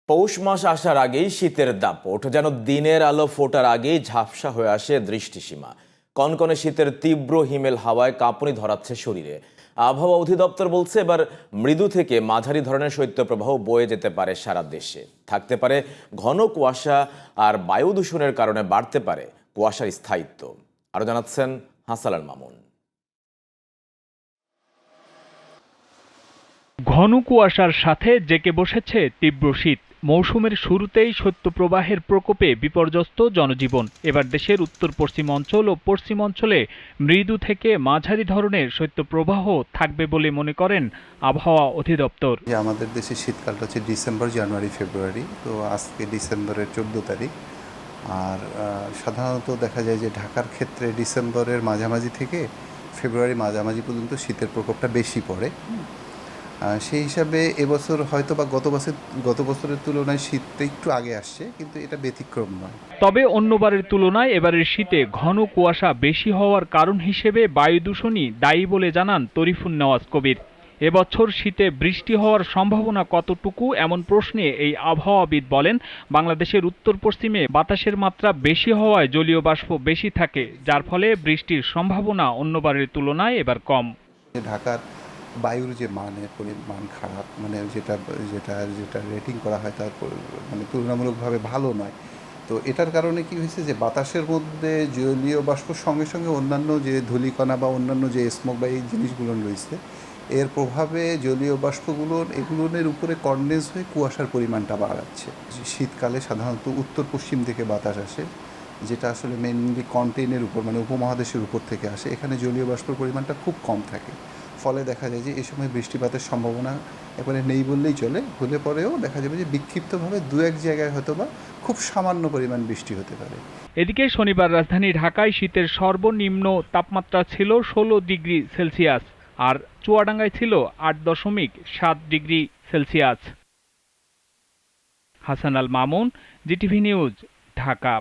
পৌষ মাস আসার আগেই শীতের দাপট যেন দিনের আলো ফোটার আগেই ঝাপসা হয়ে আসে দৃষ্টিসীমা। কনকনে শীতের তীব্র হিমেল হাওয়ায় কাঁপুনি ধরাচ্ছে শরীরে। আবহাওয়া অধিদপ্তর বলছে এবার মৃদু থেকে মাঝারি ধরনের শৈত্যপ্রবাহ বয়ে যেতে পারে সারা দেশে। থাকতে পারে ঘন কুয়াশা, আর বায়ু দূষণের কারণে বাড়তে পারে কুয়াশার স্থায়িত্ব। আরও জানাচ্ছেন হাসান মামুন। ঘন কুয়াশার সাথে জেঁকে বসেছে তীব্র শীত। মৌসুমের শুরুতেই শৈত্যপ্রবাহের প্রকোপে বিপর্যস্ত জনজীবন। এবার দেশের উত্তর পশ্চিম অঞ্চল ও পশ্চিম অঞ্চলে মৃদু থেকে মাঝারি ধরনের শৈত্যপ্রবাহ থাকবে বলে মনে করেন আবহাওয়া অধিদপ্তর। আমাদের দেশে শীতকালটা হচ্ছে ডিসেম্বর, জানুয়ারি, ফেব্রুয়ারি। তো আজকে ডিসেম্বরের 14 তারিখ। আর সাধারণত দেখা যায় যে ঢাকার ক্ষেত্রে ডিসেম্বরের মাঝামাঝি থেকে ফেব্রুয়ারি মাঝামাঝি পর্যন্ত শীতের প্রকোপটা বেশি পড়ে। সেই হিসাবে এবছর হয়তো বা গত বছরের তুলনায় শীতটা একটু আগে আসছে, কিন্তু এটা ব্যতিক্রম নয়। তবে অন্যবারের তুলনায় এবারের শীতে ঘন কুয়াশা বেশি হওয়ার কারণ হিসেবে বায়ু দূষণই দায়ী বলে জানান তরিফুন নেওয়াজ কবির। এবছর শীতে বৃষ্টি হওয়ার সম্ভাবনা কতটুকু এমন প্রশ্নে এই আবহাওয়াবিদ বলেন, বাংলাদেশের উত্তর পশ্চিমে বাতাসের মাত্রা বেশি হওয়ায় জলীয় বাষ্প বেশি থাকে, যার ফলে বৃষ্টির সম্ভাবনা অন্যবারের তুলনায় এবার কম। ঢাকার বায়ুর যে মান খারাপ, মানে যেটা যেটা যেটা রেটিং করা হয় তার মানে তুলনামূলকভাবে ভালো নয়। তো এটার কারণে কি হয়েছে যে বাতাসের মধ্যে জলীয় বাষ্পর সঙ্গে সঙ্গে অন্যান্য যে ধূলিকণা বা অন্যান্য যে স্মোক বা এই জিনিসগুলো রয়েছে, এর প্রভাবে জলীয় এগুলোর উপরে কনডেন্স হয়ে কুয়াশার পরিমাণটা বাড়াচ্ছে। শীতকালে সাধারণত উত্তর পশ্চিম থেকে বাতাস আসে, যেটা আসলে মেইনলি কন্টিনেন্টের উপর মানে উপমহাদেশের উপর থেকে আসে। এখানে জলীয় বাষ্পের পরিমাণটা খুব কম থাকে, ফলে দেখা যায় যে এই সময় বৃষ্টিপাতের সম্ভাবনা একেবারে নেই বললেই চলে। হলে পরেও দেখা যাবে যে বিক্ষিপ্তভাবে দু এক জায়গায় হয়তো বা খুব সামান্য পরিমাণ বৃষ্টি হতে পারে। এদিকে শনিবার রাজধানী ঢাকায় শীতের সর্বনিম্ন তাপমাত্রা ছিল 16 ডিগ্রি সেলসিয়াস, আর চুয়াডাঙ্গায় ছিল 8.7 degree Celsius. Hasan Al Mamun, GTV news, Dhaka.